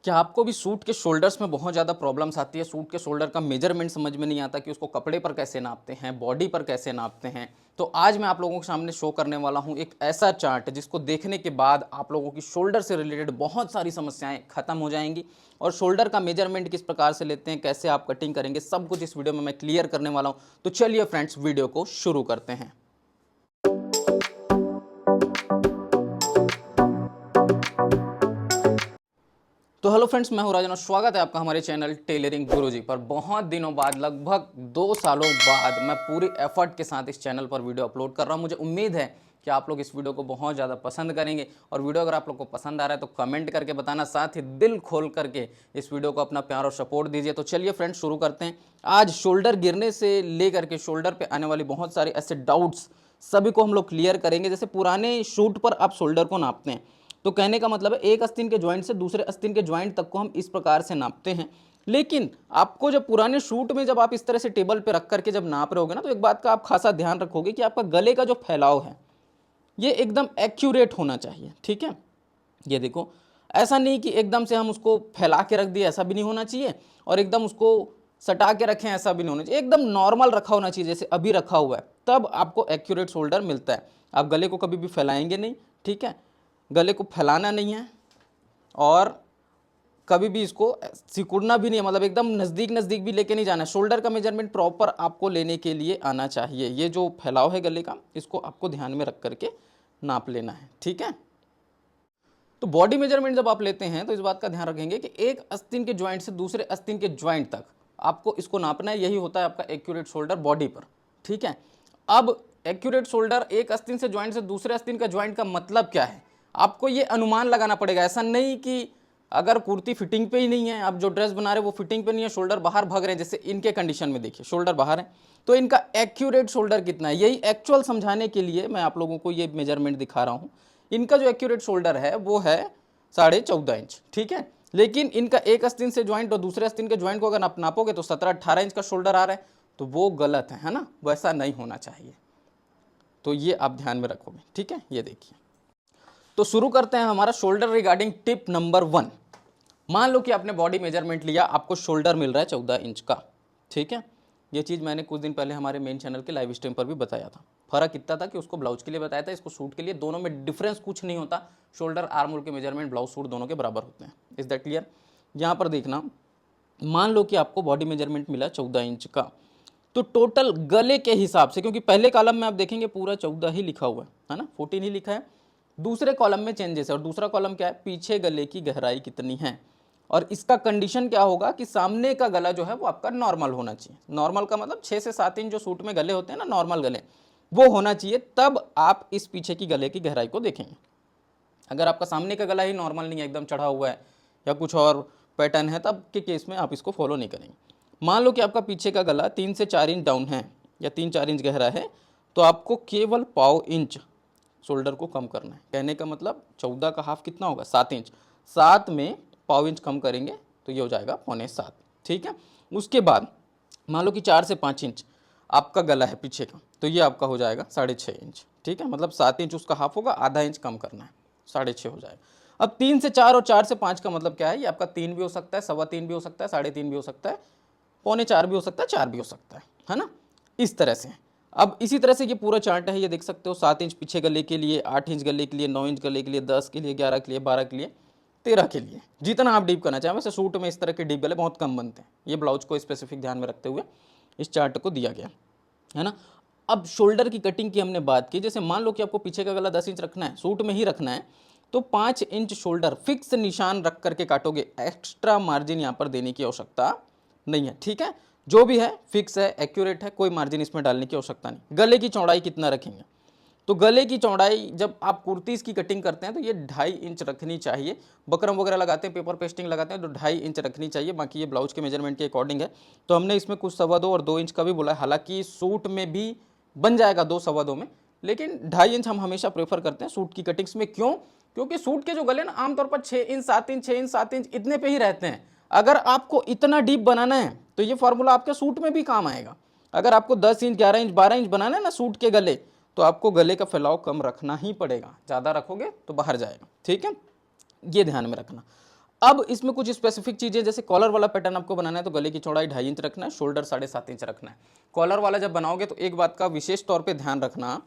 क्या आपको भी सूट के शोल्डर्स में बहुत ज़्यादा प्रॉब्लम्स आती है? सूट के शोल्डर का मेजरमेंट समझ में नहीं आता कि उसको कपड़े पर कैसे नापते हैं, बॉडी पर कैसे नापते हैं। तो आज मैं आप लोगों के सामने शो करने वाला हूँ एक ऐसा चार्ट जिसको देखने के बाद आप लोगों की शोल्डर से रिलेटेड बहुत सारी समस्याएं खत्म हो जाएंगी। और शोल्डर का मेजरमेंट किस प्रकार से लेते हैं, कैसे आप कटिंग करेंगे, सब कुछ इस वीडियो में मैं क्लियर करने वाला हूँ। तो चलिए फ्रेंड्स, वीडियो को शुरू करते हैं। तो हेलो फ्रेंड्स, मैं हूं राजन और स्वागत है आपका हमारे चैनल टेलरिंग गुरुजी पर। बहुत दिनों बाद, लगभग 2 सालों बाद मैं पूरी एफर्ट के साथ इस चैनल पर वीडियो अपलोड कर रहा हूं। मुझे उम्मीद है कि आप लोग इस वीडियो को बहुत ज़्यादा पसंद करेंगे। और वीडियो अगर आप लोग को पसंद आ रहा है तो कमेंट करके बताना, साथ ही दिल खोल करके इस वीडियो को अपना प्यार और सपोर्ट दीजिए। तो चलिए फ्रेंड्स, शुरू करते हैं। आज शोल्डर गिरने से लेकर के शोल्डर पर आने वाली बहुत सारे ऐसे डाउट्स सभी को हम लोग क्लियर करेंगे। जैसे पुराने शूट पर आप शोल्डर को नापते हैं, तो कहने का मतलब है एक आस्तीन के ज्वाइंट से दूसरे आस्तीन के ज्वाइंट तक को हम इस प्रकार से नापते हैं। लेकिन आपको जब पुराने शूट में जब आप इस तरह से टेबल पे रख करके जब नाप रहे होगे ना, तो एक बात का आप खासा ध्यान रखोगे कि आपका गले का जो फैलाव है ये एकदम एक्यूरेट होना चाहिए। ठीक है, ये देखो, ऐसा नहीं कि एकदम से हम उसको फैला के रख दिए, ऐसा भी नहीं होना चाहिए, और एकदम उसको सटा के रखें, ऐसा भी नहीं होना चाहिए। एकदम नॉर्मल रखा होना चाहिए जैसे अभी रखा हुआ है, तब आपको एक्यूरेट शोल्डर मिलता है। आप गले को कभी भी फैलाएंगे नहीं, ठीक है, गले को फैलाना नहीं है और कभी भी इसको सिकुड़ना भी नहीं है, मतलब एकदम नज़दीक नज़दीक भी लेके नहीं जाना है। शोल्डर का मेजरमेंट प्रॉपर आपको लेने के लिए आना चाहिए। ये जो फैलाव है गले का, इसको आपको ध्यान में रख करके नाप लेना है। ठीक है, तो बॉडी मेजरमेंट जब आप लेते हैं तो इस बात का ध्यान रखेंगे कि एक आस्तीन के ज्वाइंट से दूसरे आस्तीन के ज्वाइंट तक आपको इसको नापना है। यही होता है आपका एक्यूरेट शोल्डर बॉडी पर। ठीक है, अब एक्यूरेट शोल्डर एक आस्तीन से ज्वाइंट से दूसरे आस्तीन का ज्वाइंट का मतलब क्या है, आपको ये अनुमान लगाना पड़ेगा। ऐसा नहीं कि अगर कुर्ती फिटिंग पे ही नहीं है, आप जो ड्रेस बना रहे हो वो फिटिंग पे नहीं है, शोल्डर बाहर भाग रहे हैं, जैसे इनके कंडीशन में देखिए शोल्डर बाहर है, तो इनका एक्यूरेट शोल्डर कितना है, यही एक्चुअल समझाने के लिए मैं आप लोगों को ये मेजरमेंट दिखा रहा हूँ। इनका जो एक्यूरेट शोल्डर है वो है 14.5 इंच। ठीक है, लेकिन इनका एक आस्तीन से ज्वाइंट और दूसरे आस्तीन के ज्वाइंट को अगर आप नापोगे तो 17-18 इंच का शोल्डर आ रहा है, तो वो गलत है ना, वैसा नहीं होना चाहिए। तो ये आप ध्यान में रखोगे। ठीक है, ये देखिए, तो शुरू करते हैं हमारा शोल्डर रिगार्डिंग टिप नंबर 1। मान लो कि आपने बॉडी मेजरमेंट लिया, आपको शोल्डर मिल रहा है 14 इंच का। ठीक है, ये चीज़ मैंने कुछ दिन पहले हमारे मेन चैनल के लाइव स्ट्रीम पर भी बताया था। फर्क इतना था कि उसको ब्लाउज के लिए बताया था, इसको सूट के लिए। दोनों में डिफरेंस कुछ नहीं होता। शोल्डर आर्म होल के मेजरमेंट ब्लाउज सूट दोनों के बराबर होते हैं। Is that clear? यहाँ पर देखना, मान लो कि आपको बॉडी मेजरमेंट मिला 14 इंच का, तो टोटल गले के हिसाब से, क्योंकि पहले कॉलम में आप देखेंगे पूरा 14 ही लिखा हुआ है ना, 14 ही लिखा है। दूसरे कॉलम में चेंजेस है, और दूसरा कॉलम क्या है, पीछे गले की गहराई कितनी है। और इसका कंडीशन क्या होगा कि सामने का गला जो है वो आपका नॉर्मल होना चाहिए। नॉर्मल का मतलब 6 से 7 इंच जो सूट में गले होते हैं ना, नॉर्मल गले, वो होना चाहिए, तब आप इस पीछे की गले की गहराई को देखेंगे। अगर आपका सामने का गला ही नॉर्मल नहीं है, एकदम चढ़ा हुआ है या कुछ और पैटर्न है, तब के केस में आप इसको फॉलो नहीं करेंगे। मान लो कि आपका पीछे का गला 3 से 4 इंच डाउन है या 3-4 इंच गहरा है, तो आपको केवल 0.5 इंच शोल्डर को कम करना है। कहने का मतलब 14 का हाफ कितना होगा, 7 इंच। 7 में 0.5 इंच कम करेंगे तो ये हो जाएगा 6.25। ठीक है, उसके बाद मान लो कि 4 से 5 इंच आपका गला है पीछे का, तो ये आपका हो जाएगा 6.5 इंच। ठीक है, मतलब 7 इंच उसका हाफ होगा, आधा इंच कम करना है, 6.5 हो जाएगा। अब 3 से 4 और 4 से 5 का मतलब क्या है, ये आपका 3 भी हो सकता है, 3.25 भी हो सकता है, 3.5 भी हो सकता है, 3.25 भी हो सकता है, 4 भी हो सकता है ना, इस तरह से। अब इसी तरह से ये पूरा चार्ट है, ये देख सकते हो। 7 इंच पीछे गले के लिए, 8 इंच गले के लिए, 9 इंच गले के लिए, 10 के लिए, 11 के लिए, 12 के लिए, 13 के लिए, जितना आप डीप करना चाहें। वैसे सूट में इस तरह के डीप गले बहुत कम बनते हैं, ये ब्लाउज को स्पेसिफिक ध्यान में रखते हुए इस चार्ट को दिया गया है ना। अब शोल्डर की कटिंग की हमने बात की, जैसे मान लो कि आपको पीछे का गला 10 इंच रखना है, सूट में ही रखना है, तो 5 इंच शोल्डर फिक्स निशान रख करके काटोगे। एक्स्ट्रा मार्जिन यहाँ पर देने की आवश्यकता नहीं है। ठीक है, जो भी है फिक्स है, एक्यूरेट है, कोई मार्जिन इसमें डालने की आवश्यकता नहीं। गले की चौड़ाई कितना रखेंगे, तो गले की चौड़ाई जब आप कुर्तीज़ की कटिंग करते हैं तो ये 2.5 इंच रखनी चाहिए। बकरम वगैरह लगाते हैं, पेपर पेस्टिंग लगाते हैं, तो 2.5 इंच रखनी चाहिए। बाकी ये ब्लाउज के मेजरमेंट के अकॉर्डिंग है। तो हमने इसमें कुछ 2.25 और 2 इंच का भी बोला है, हालांकि सूट में भी बन जाएगा 2 2.25 में, लेकिन 2.5 इंच हम हमेशा प्रेफर करते हैं सूट की कटिंग्स में। क्यों? क्योंकि सूट के जो गले ना आमतौर पर 6 इंच 7 इंच 6 इंच 7 इंच इतने पे ही रहते हैं। अगर आपको इतना डीप बनाना है तो ये फार्मूला आपके सूट में भी काम आएगा। अगर आपको 10 इंच 11 इंच 12 इंच बनाना है ना सूट के गले, तो आपको गले का फैलाव कम रखना ही पड़ेगा। ज़्यादा रखोगे तो बाहर जाएगा। ठीक है, ये ध्यान में रखना। अब इसमें कुछ स्पेसिफिक चीजें, जैसे कॉलर वाला पैटर्न आपको बनाना है तो गले की चौड़ाई 2.5 इंच रखना है, शोल्डर 7.5 इंच रखना है। कॉलर वाला जब बनाओगे तो एक बात का विशेष तौर पे ध्यान रखना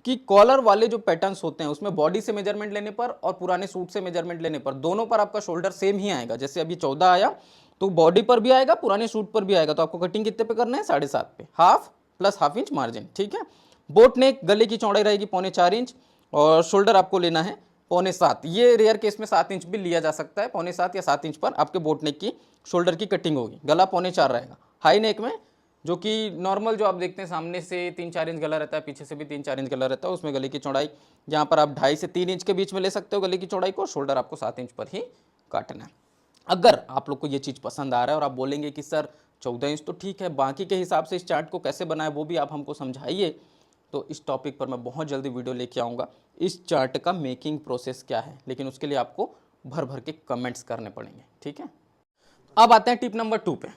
कि कॉलर वाले जो पैटर्न्स होते हैं उसमें बॉडी से मेजरमेंट लेने पर और पुराने सूट से मेजरमेंट लेने पर दोनों पर आपका शोल्डर सेम ही आएगा। जैसे अभी 14 आया तो बॉडी पर भी आएगा, पुराने सूट पर भी आएगा। तो आपको कटिंग कितने पे करना है? 7.5 पे, half plus half inch margin, ठीक है। बोट नेक, गले की चौड़ाई रहेगी 4.25 इंच और शोल्डर आपको लेना है 6.25। ये रेयर केस में 7 इंच भी लिया जा सकता है। 6.25 या 7 इंच पर आपके बोट नेक की शोल्डर की कटिंग होगी। गला 4.25 रहेगा। हाई नेक में, जो कि नॉर्मल जो आप देखते हैं सामने से 3-4 इंच गला रहता है, पीछे से भी 3-4 इंच गला रहता है, उसमें गले की चौड़ाई यहाँ पर आप 2.5 से 3 इंच के बीच में ले सकते हो गले की चौड़ाई को। शोल्डर आपको 7 इंच पर ही काटना है। अगर आप लोग को ये चीज़ पसंद आ रहा है और आप बोलेंगे कि सर 14 इंच तो ठीक है, बाकी के हिसाब से इस चार्ट को कैसे बनाए वो भी आप हमको समझाइए, तो इस टॉपिक पर मैं बहुत जल्दी वीडियो लेके आऊँगा। इस चार्ट का मेकिंग प्रोसेस क्या है, लेकिन उसके लिए आपको भर भर के कमेंट्स करने पड़ेंगे, ठीक है। अब आते हैं टिप नंबर 2 पे।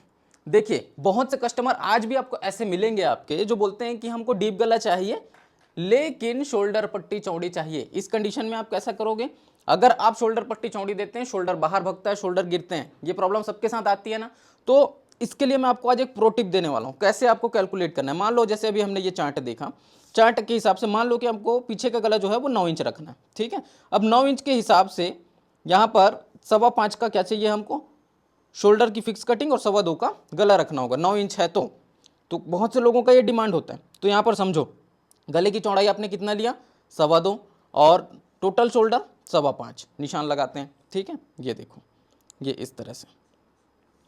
देखिए, बहुत से कस्टमर आज भी आपको ऐसे मिलेंगे आपके जो बोलते हैं कि हमको डीप गला चाहिए लेकिन शोल्डर पट्टी चौड़ी चाहिए। इस कंडीशन में आप कैसा करोगे? अगर आप शोल्डर पट्टी चौड़ी देते हैं, शोल्डर बाहर भगता है, शोल्डर गिरते हैं, ये प्रॉब्लम सबके साथ आती है ना। तो इसके लिए मैं आपको आज एक प्रो टिप देने वाला हूं, कैसे आपको कैलकुलेट करना है। मान लो जैसे अभी हमने ये चार्ट देखा, चार्ट के हिसाब से मान लो कि हमको पीछे का गला जो है वो 9 इंच रखना है, ठीक है। अब 9 इंच के हिसाब से यहाँ पर 5.25 का क्या चाहिए हमको? शोल्डर की फिक्स कटिंग और 2.25 का गला रखना होगा। 9 इंच है तो बहुत से लोगों का ये डिमांड होता है। तो यहाँ पर समझो, गले की चौड़ाई आपने कितना लिया? 2.25 और टोटल शोल्डर 5.25, निशान लगाते हैं, ठीक है। ये देखो, ये इस तरह से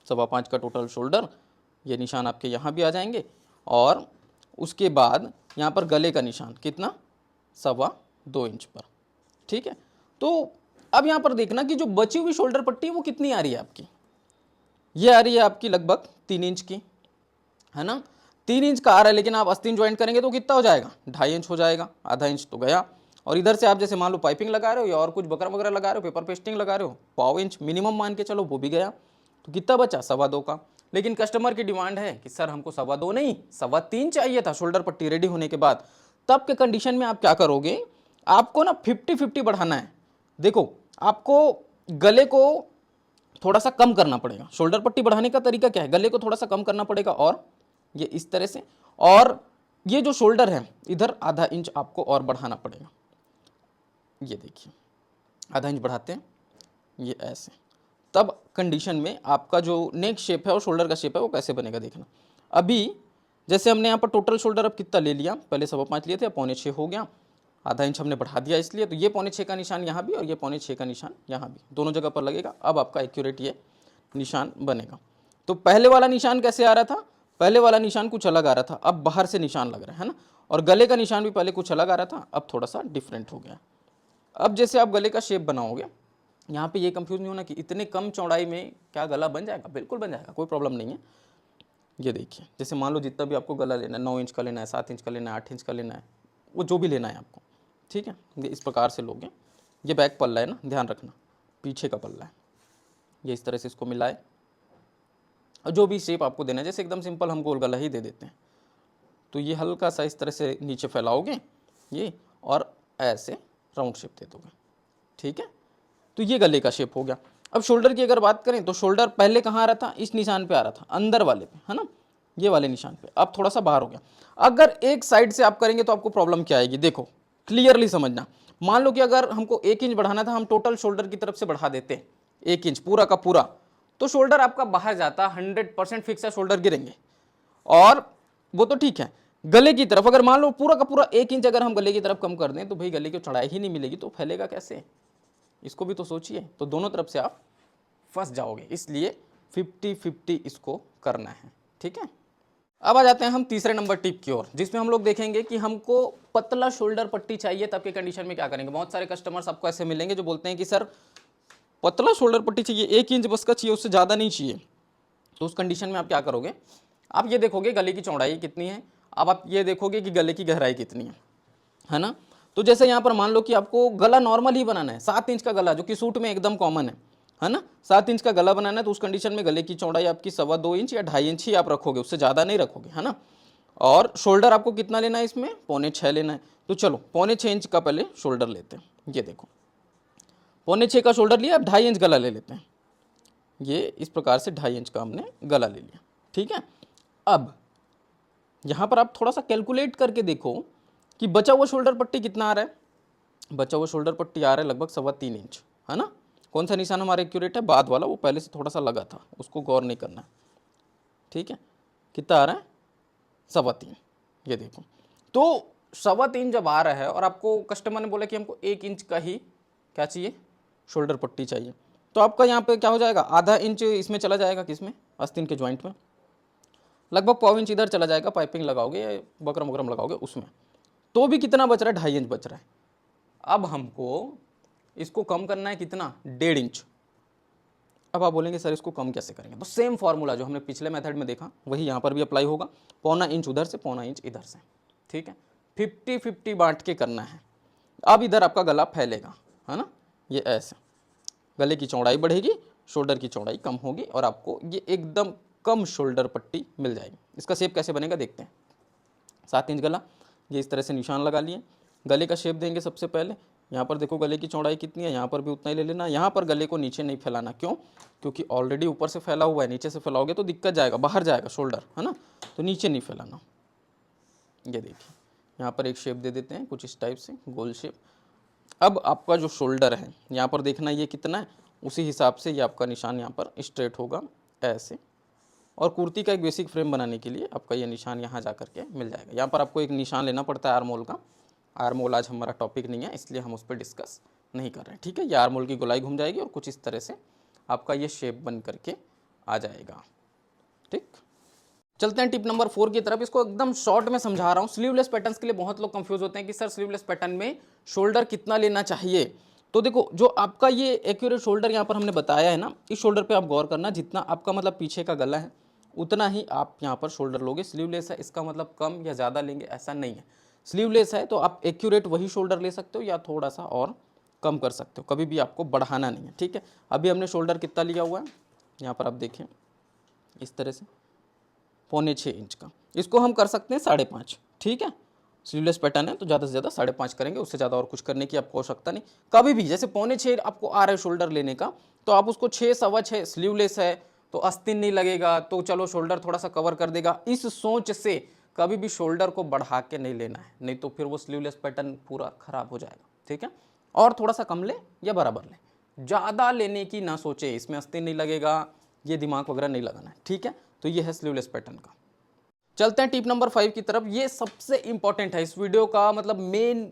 5.25 का टोटल शोल्डर, ये निशान आपके यहाँ भी आ जाएंगे और उसके बाद यहाँ पर गले का निशान कितना? 2.25 इंच पर, ठीक है। तो अब यहाँ पर देखना कि जो बची हुई शोल्डर पट्टी है वो कितनी आ रही है आपकी। ये आ रही है आपकी लगभग 3 इंच की, है ना। 3 इंच का आ रहा है, लेकिन आप आस्तीन ज्वाइंट करेंगे तो कितना हो जाएगा? 2.5 इंच हो जाएगा। आधा इंच तो गया। और इधर से आप जैसे मान लो पाइपिंग लगा रहे हो या और कुछ बकरा वगैरह लगा रहे हो, पेपर पेस्टिंग लगा रहे हो, 1/4 इंच मिनिमम मान के चलो, वो भी गया। तो कितना बचा? 2.25 का। लेकिन कस्टमर की डिमांड है कि सर हमको 2.25 नहीं 3.25 चाहिए था शोल्डर पट्टी रेडी होने के बाद। तब के कंडीशन में आप क्या करोगे? आपको ना 50-50 बढ़ाना है। देखो, आपको गले को थोड़ा सा कम करना पड़ेगा। शोल्डर पट्टी बढ़ाने का तरीका क्या है? गले को थोड़ा सा कम करना पड़ेगा और ये इस तरह से, और ये जो शोल्डर है इधर आधा इंच आपको और बढ़ाना पड़ेगा। ये देखिए, आधा इंच बढ़ाते हैं, ये ऐसे। तब कंडीशन में आपका जो नेक शेप है और शोल्डर का शेप है वो कैसे बनेगा देखना। अभी जैसे हमने यहाँ पर टोटल शोल्डर अब कितना ले लिया? पहले 5.25 लिए थे, 6.25 हो गया, आधा इंच हमने बढ़ा दिया इसलिए। तो ये 6.25 का निशान यहाँ भी और ये 6.25 का निशान यहाँ भी, दोनों जगह पर लगेगा। अब आपका एक्यूरेट ये निशान बनेगा। तो पहले वाला निशान कैसे आ रहा था? पहले वाला निशान कुछ अलग आ रहा था, अब बाहर से निशान लग रहा है ना। और गले का निशान भी पहले कुछ अलग आ रहा था, अब थोड़ा सा डिफरेंट हो गया। अब जैसे आप गले का शेप बनाओगे, यहाँ पे ये कंफ्यूज नहीं होना कि इतने कम चौड़ाई में क्या गला बन जाएगा। बिल्कुल बन जाएगा, कोई प्रॉब्लम नहीं है। ये देखिए, जैसे मान लो जितना भी आपको गला लेना है, 9 इंच का लेना है, 7 इंच का लेना है, 8 इंच का लेना है, वो जो भी लेना है आपको, ठीक है। ये इस प्रकार से लोगे। ये बैक पल्ला है ना, ध्यान रखना, पीछे का पल्ला है। ये इस तरह से इसको मिलाए और जो भी शेप आपको देना है, जैसे एकदम सिंपल हम गोल गला ही दे देते हैं, तो ये हल्का सा इस तरह से नीचे फैलाओगे ये, और ऐसे राउंड शेप दे दोगे, ठीक है। तो ये गले का शेप हो गया। अब शोल्डर की अगर बात करें तो शोल्डर पहले कहाँ आ रहा था? इस निशान पे आ रहा था, अंदर वाले पे, है ना, ये वाले निशान पे। अब थोड़ा सा बाहर हो गया। अगर एक साइड से आप करेंगे तो आपको प्रॉब्लम क्या आएगी? देखो, क्लियरली समझना। मान लो कि अगर हमको 1 इंच बढ़ाना था, हम टोटल शोल्डर की तरफ से बढ़ा देते 1 इंच पूरा का पूरा, तो शोल्डर आपका बाहर जाता, 100% फिक्स है, शोल्डर गिरेंगे। और वो तो ठीक है, गले की तरफ अगर मान लो पूरा का पूरा 1 इंच अगर हम गले की तरफ कम कर दें तो भाई गले की चौड़ाई ही नहीं मिलेगी, तो फैलेगा कैसे? इसको भी तो सोचिए। तो दोनों तरफ से आप फंस जाओगे, इसलिए 50-50 इसको करना है, ठीक है। अब आ जाते हैं हम तीसरे नंबर टिप की ओर, जिसमें हम लोग देखेंगे कि हमको पतला शोल्डर पट्टी चाहिए, तब के कंडीशन में क्या करेंगे। बहुत सारे कस्टमर्स आपको ऐसे मिलेंगे जो बोलते हैं कि सर पतला शोल्डर पट्टी चाहिए, 1 इंच बस का चाहिए, उससे ज़्यादा नहीं चाहिए। तो उस कंडीशन में आप क्या करोगे? आप ये देखोगे गले की चौड़ाई कितनी है, अब आप ये देखोगे कि गले की गहराई कितनी है ना। तो जैसे यहाँ पर मान लो कि आपको गला नॉर्मल ही बनाना है, 7 इंच का गला, जो कि सूट में एकदम कॉमन है ना। 7 इंच का गला बनाना है, तो उस कंडीशन में गले की चौड़ाई आपकी 2.25 इंच या 2.5 इंच ही आप रखोगे, उससे ज़्यादा नहीं रखोगे, है ना। और शोल्डर आपको कितना लेना है? इसमें 6.25 लेना है। तो चलो 6.25 इंच का पहले शोल्डर लेते हैं। ये देखो, 6.25 का शोल्डर लिया, अब 2.5 इंच गला ले लेते हैं। ये इस प्रकार से 2.5 इंच का हमने गला ले लिया। ठीक है, अब यहाँ पर आप थोड़ा सा कैलकुलेट करके देखो कि बचा हुआ शोल्डर पट्टी कितना आ रहा है। बचा हुआ शोल्डर पट्टी आ रहा है लगभग 3.25 इंच, है ना। कौन सा निशान हमारा एक्यूरेट है, बाद वाला, वो पहले से थोड़ा सा लगा था, उसको गौर नहीं करना। ठीक है, कितना आ रहा है, 3.25। ये देखो, तो 3.25 जब आ रहा है और आपको कस्टमर ने बोला कि हमको 1 इंच का ही क्या चाहिए, शोल्डर पट्टी चाहिए, तो आपका यहाँ पे क्या हो जाएगा, आधा इंच इसमें चला जाएगा, किसमें, आस्तीन के जॉइंट में, लगभग 1/4 इंच इधर चला जाएगा, पाइपिंग लगाओगे या बकरम वकरम लगाओगे उसमें, तो भी कितना बच रहा है, 2.5 इंच बच रहा है। अब हमको इसको कम करना है कितना, 1.5 इंच। अब आप बोलेंगे सर इसको कम कैसे करेंगे, तो सेम फार्मूला जो हमने पिछले मेथड में देखा वही यहाँ पर भी अप्लाई होगा, 1/4 इंच उधर से, 1/4 इंच इधर से। ठीक है, 50-50 बांट के करना है। अब इधर आपका गला फैलेगा, है ना, ये ऐसे गले की चौड़ाई बढ़ेगी, शोल्डर की चौड़ाई कम होगी और आपको ये एकदम कम शोल्डर पट्टी मिल जाएगी। इसका शेप कैसे बनेगा देखते हैं। 7 इंच गला, ये इस तरह से निशान लगा लिए। गले का शेप देंगे सबसे पहले, यहाँ पर देखो गले की चौड़ाई कितनी है, यहाँ पर भी उतना ही ले लेना। यहाँ पर गले को नीचे नहीं फैलाना, क्यों, क्योंकि ऑलरेडी ऊपर से फैला हुआ है, नीचे से फैलाओगे तो दिक्कत जाएगा, बाहर जाएगा शोल्डर, है ना, तो नीचे नहीं फैलाना। ये देखिए, यहाँ पर एक शेप दे देते हैं कुछ इस टाइप से, गोल शेप। अब आपका जो शोल्डर है यहाँ पर देखना ये कितना है, उसी हिसाब से ये आपका निशान यहाँ पर स्ट्रेट होगा ऐसे। और कुर्ती का एक बेसिक फ्रेम बनाने के लिए आपका ये निशान यहाँ जा करके मिल जाएगा। यहाँ पर आपको एक निशान लेना पड़ता है आर्म होल का। आर्म होल आज हमारा टॉपिक नहीं है, इसलिए हम उस पर डिस्कस नहीं कर रहे हैं। ठीक है, ये आर्म होल की गोलाई घूम जाएगी और कुछ इस तरह से आपका ये शेप बन करके आ जाएगा। ठीक, चलते हैं टिप नंबर 4 की तरफ। इसको एकदम शॉर्ट में समझा रहा हूँ। स्लीवलेस पैटर्न्स के लिए बहुत लोग कंफ्यूज होते हैं कि सर स्लीवलेस पैटर्न में शोल्डर कितना लेना चाहिए। तो देखो, जो आपका ये एक्यूरेट शोल्डर यहाँ पर हमने बताया है ना, इस शोल्डर पे आप गौर करना, जितना आपका मतलब पीछे का गला है उतना ही आप यहाँ पर शोल्डर लोगे। स्लीवलेस है, इसका मतलब कम या ज़्यादा लेंगे ऐसा नहीं है। स्लीवलेस है तो आप एक्यूरेट वही शोल्डर ले सकते हो या थोड़ा सा और कम कर सकते हो, कभी भी आपको बढ़ाना नहीं है। ठीक है, अभी हमने शोल्डर कितना लिया हुआ है, यहाँ पर आप देखें इस तरह से 6.25 इंच का, इसको हम कर सकते हैं 5.5। ठीक है, स्लीवलेस पैटर्न है तो ज़्यादा से ज़्यादा 5.5 करेंगे, उससे ज़्यादा और कुछ करने की आपको आवश्यकता नहीं। कभी भी जैसे 6.25 आपको आ रहा है शोल्डर लेने का, तो आप उसको 6, 6.25, स्लीवलेस है तो आस्तीन नहीं लगेगा तो चलो शोल्डर थोड़ा सा कवर कर देगा, इस सोच से कभी भी शोल्डर को बढ़ा के नहीं लेना है, नहीं तो फिर वो स्लीवलेस पैटर्न पूरा खराब हो जाएगा। ठीक है, और थोड़ा सा कम ले या बराबर ले, ज़्यादा लेने की ना सोचे, इसमें आस्तीन नहीं लगेगा, ये दिमाग वगैरह नहीं लगाना है। ठीक है, तो ये है स्लीवलेस पैटर्न का। चलते हैं टिप नंबर 5 की तरफ। ये सबसे इंपॉर्टेंट है इस वीडियो का, मतलब मेन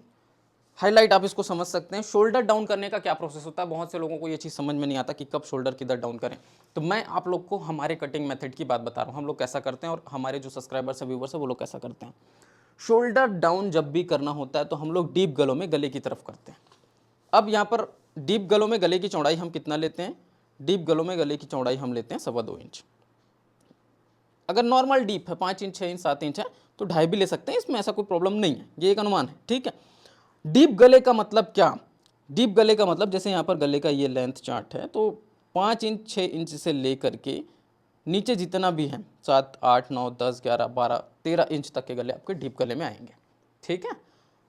हाईलाइट आप इसको समझ सकते हैं। शोल्डर डाउन करने का क्या प्रोसेस होता है, बहुत से लोगों को ये चीज़ समझ में नहीं आता कि कब शोल्डर किधर डाउन करें। तो मैं आप लोग को हमारे कटिंग मेथड की बात बता रहा हूँ, हम लोग कैसा करते हैं और हमारे जो सब्सक्राइबर्स है, व्यूवर्स है, वो लोग कैसा करते हैं। शोल्डर डाउन जब भी करना होता है तो हम लोग डीप गलों में गले की तरफ करते हैं। अब यहाँ पर डीप गलों में गले की चौड़ाई हम कितना लेते हैं, डीप गलों में गले की चौड़ाई हम लेते हैं 2.25 इंच। अगर नॉर्मल डीप है 5 इंच, 6 इंच, 7 इंच है तो 2.5 भी ले सकते हैं, इसमें ऐसा कोई प्रॉब्लम नहीं है, ये एक अनुमान है। ठीक है, डीप गले का मतलब क्या, डीप गले का मतलब जैसे यहाँ पर गले का ये लेंथ चार्ट है, तो 5 इंच, 6 इंच से लेकर के नीचे जितना भी है 7, 8, 9, 10, 11, 12, 13 इंच तक के गले आपके डीप गले में आएंगे। ठीक है,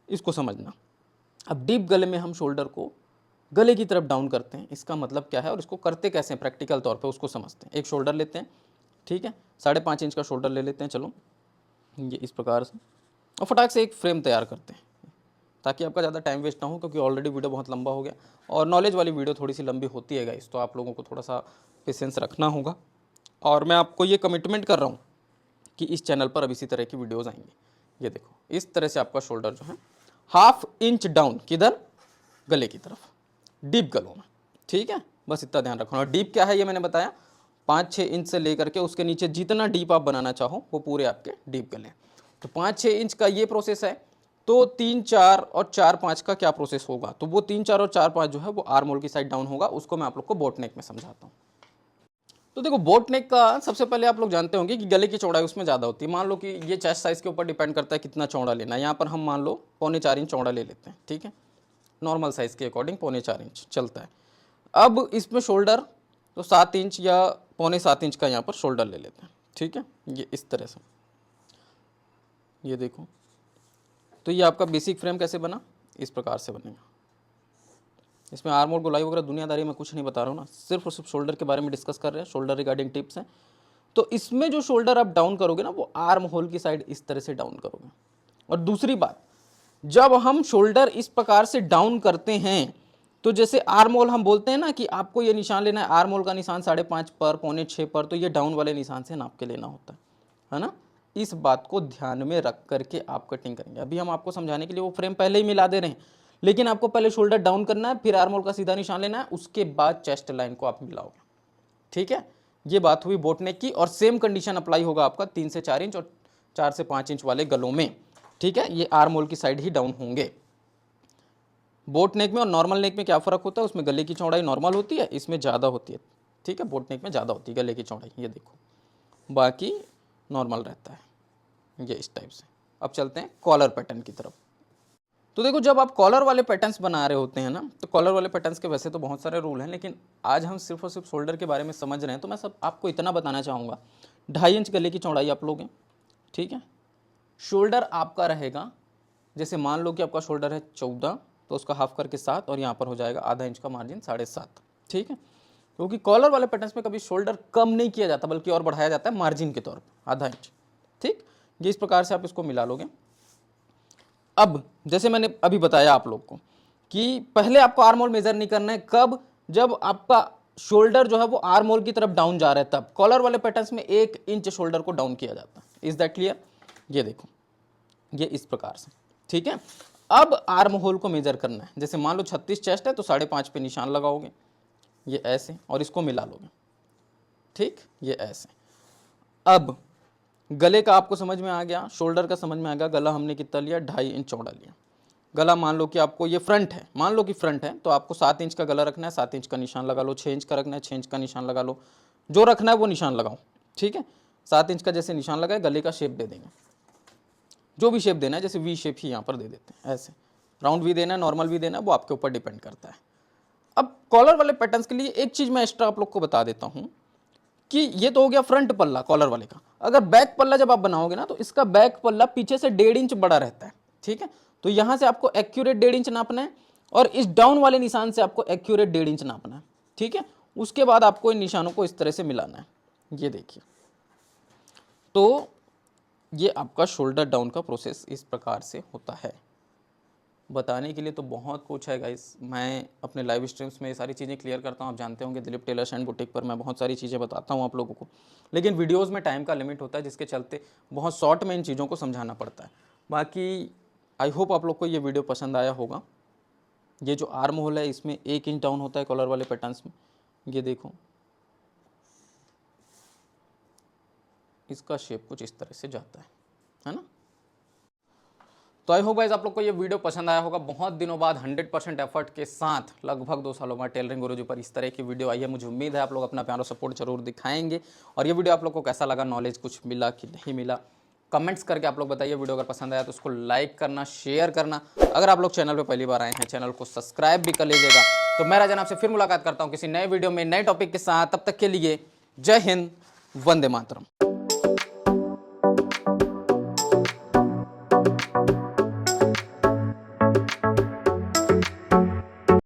इसको समझना। अब डीप गले में हम शोल्डर को गले की तरफ डाउन करते हैं, इसका मतलब क्या है और इसको करते कैसे हैं प्रैक्टिकल तौर पे उसको समझते हैं। एक शोल्डर लेते हैं, ठीक है, 5.5 इंच का शोल्डर ले लेते हैं, चलो ये इस प्रकार से, और फटाक से एक फ्रेम तैयार करते हैं ताकि आपका ज़्यादा टाइम वेस्ट ना हो, क्योंकि ऑलरेडी वीडियो बहुत लंबा हो गया और नॉलेज वाली वीडियो थोड़ी सी लंबी होती है गाइस, तो आप लोगों को थोड़ा सा पेशेंस रखना होगा। और मैं आपको ये कमिटमेंट कर रहा हूँ कि इस चैनल पर अब इसी तरह की वीडियोज़ आएंगी। ये देखो, इस तरह से आपका शोल्डर जो है 1/2 इंच डाउन, किधर, गले की तरफ, डीप गलों में। ठीक है, बस इतना ध्यान रखना। और डीप क्या है ये मैंने बताया, 5-6 इंच से लेकर के उसके नीचे जितना डीप आप बनाना चाहो वो पूरे आपके डीप गले। तो 5-6 इंच का ये प्रोसेस है, तो 3, 4 और 4, 5 का क्या प्रोसेस होगा, तो वो 3, 4 और 4, 5 जो है वो आर्म होल की साइड डाउन होगा, उसको मैं आप लोग को बोट नेक में समझाता हूँ। तो देखो, बोट नेक का सबसे पहले आप लोग जानते होंगे कि गले की चौड़ाई उसमें ज़्यादा होती है। मान लो कि ये चेस्ट साइज़ के ऊपर डिपेंड करता है कितना चौड़ा लेना है। यहाँ पर हम मान लो 3.25 इंच चौड़ा ले लेते हैं। ठीक है, नॉर्मल साइज़ के अकॉर्डिंग 3.25 इंच चलता है। अब इसमें शोल्डर तो 7 इंच या 6.25 इंच का यहाँ पर शोल्डर ले लेते हैं। ठीक है, ये इस तरह से, ये देखो, तो ये आपका बेसिक फ्रेम कैसे बना, इस प्रकार से बनेगा। इसमें आर्म होल गोलाई वगैरह दुनियादारी में कुछ नहीं बता रहा हूँ ना, सिर्फ और सिर्फ शोल्डर के बारे में डिस्कस कर रहे हैं, शोल्डर रिगार्डिंग टिप्स हैं। तो इसमें जो शोल्डर आप डाउन करोगे ना, वो आर्म होल की साइड इस तरह से डाउन करोगे। और दूसरी बात, जब हम शोल्डर इस प्रकार से डाउन करते हैं तो जैसे आर्म होल हम बोलते हैं ना कि आपको ये निशान लेना है, आर्म होल का निशान 5.5 पर, 5.25 पर, तो ये डाउन वाले निशान से नाप के लेना होता है ना। इस बात को ध्यान में रख करके आप कटिंग करेंगे। अभी हम आपको समझाने के लिए वो फ्रेम पहले ही मिला दे रहे हैं, लेकिन आपको पहले शोल्डर डाउन करना है, फिर आर्म होल का सीधा निशान लेना है, उसके बाद चेस्ट लाइन को आप मिलाओगे। ठीक है, ये बात हुई बोट नेक की। और सेम कंडीशन अप्लाई होगा आपका 3 से 4 इंच और 4 से 5 इंच वाले गलों में। ठीक है, ये आर्म होल की साइड ही डाउन होंगे। बोट नेक में और नॉर्मल नेक में क्या फ़र्क होता है, उसमें गले की चौड़ाई नॉर्मल होती है, इसमें ज़्यादा होती है। ठीक है, बोट नेक में ज़्यादा होती है गले की चौड़ाई, ये देखो, बाकी नॉर्मल रहता है ये इस टाइप से। अब चलते हैं कॉलर पैटर्न की तरफ। तो देखो, जब आप कॉलर वाले पैटर्न्स बना रहे होते हैं ना, तो कॉलर वाले पैटर्न्स के वैसे तो बहुत सारे रूल हैं, लेकिन आज हम सिर्फ और सिर्फ शोल्डर के बारे में समझ रहे हैं, तो मैं सब आपको इतना बताना चाहूँगा। 2.5 इंच गले की चौड़ाई आप लोगे। ठीक है, शोल्डर आपका रहेगा, जैसे मान लो कि आपका शोल्डर है 14, तो उसका हाफ करके 7, और यहाँ पर हो जाएगा आधा इंच का मार्जिन 7.5। ठीक है, क्योंकि कॉलर वाले पैटर्न्स में कभी शोल्डर कम नहीं किया जाता, बल्कि और बढ़ाया जाता है मार्जिन के तौर पर, आधा इंच। ठीक, ये इस प्रकार से आप इसको मिला लोगे। अब जैसे मैंने अभी बताया आप लोग को कि पहले आपको आर्म होल मेजर नहीं करना है, कब, जब आपका शोल्डर जो है वो आर्म होल की तरफ डाउन जा रहा है, तब कॉलर वाले पैटर्न्स में 1 इंच शोल्डर को डाउन किया जाता है। Is that clear? ये देखो, ये इस प्रकार से। ठीक है, अब आर्म होल को मेजर करना है। जैसे मान लो 36 चेस्ट है, तो 5.5 पे निशान लगाओगे, ये ऐसे, और इसको मिला लोगे। ठीक, ये ऐसे। अब गले का आपको समझ में आ गया, शोल्डर का समझ में आ गया। गला हमने कितना लिया, 2.5 इंच चौड़ा लिया। गला मान लो कि आपको ये फ्रंट है, मान लो कि फ्रंट है, तो आपको 7 इंच का गला रखना है, 7 इंच का निशान लगा लो। 6 इंच का रखना है, 6 इंच का निशान लगा लो। जो रखना है वो निशान लगाओ। ठीक है, 7 इंच का जैसे निशान लगाए, गले का शेप दे देंगे, जो भी शेप देना है, जैसे वी शेप ही यहाँ पर दे देते हैं, ऐसे राउंड भी देना है, नॉर्मल भी देना है, वो आपके ऊपर डिपेंड करता है। अब कॉलर वाले पैटर्न्स के लिए एक चीज़ मैं एक्स्ट्रा आप लोग को बता देता हूँ कि ये तो हो गया फ्रंट पल्ला कॉलर वाले का। अगर बैक पल्ला जब आप बनाओगे ना, तो इसका बैक पल्ला पीछे से 1.5 इंच बड़ा रहता है। ठीक है, तो यहाँ से आपको एक्यूरेट 1.5 इंच नापना है, और इस डाउन वाले निशान से आपको एक्यूरेट 1.5 इंच नापना है। ठीक है, उसके बाद आपको इन निशानों को इस तरह से मिलाना है। ये देखिए, तो ये आपका शोल्डर डाउन का प्रोसेस इस प्रकार से होता है। बताने के लिए तो बहुत कुछ है गाइस, मैं अपने लाइव स्ट्रीम्स में ये सारी चीज़ें क्लियर करता हूँ। आप जानते होंगे दिलीप टेलर्स एंड बुटीक पर मैं बहुत सारी चीज़ें बताता हूँ आप लोगों को, लेकिन वीडियोस में टाइम का लिमिट होता है, जिसके चलते बहुत शॉर्ट में इन चीज़ों को समझाना पड़ता है। बाकी आई होप आप लोग को ये वीडियो पसंद आया होगा। ये जो आर्म होल है, इसमें 1 इंच डाउन होता है कॉलर वाले पैटर्न्स में। ये देखो, इसका शेप कुछ इस तरह से जाता है ना। तो आई होप गाइस आप लोग को ये वीडियो पसंद आया होगा। बहुत दिनों बाद 100% एफर्ट के साथ लगभग 2 सालों बाद टेलरिंग गुरुजी पर इस तरह की वीडियो आई है। मुझे उम्मीद है आप लोग अपना प्यार और सपोर्ट जरूर दिखाएंगे। और ये वीडियो आप लोग को कैसा लगा, नॉलेज कुछ मिला कि नहीं मिला, कमेंट्स करके आप लोग बताइए। वीडियो अगर पसंद आया तो उसको लाइक करना, शेयर करना। अगर आप लोग चैनल पर पहली बार आए हैं, चैनल को सब्सक्राइब भी कर लीजिएगा। तो मैं राजन आपसे फिर मुलाकात करता हूँ किसी नए वीडियो में, नए टॉपिक के साथ। तब तक के लिए जय हिंद, वंदे मातरम।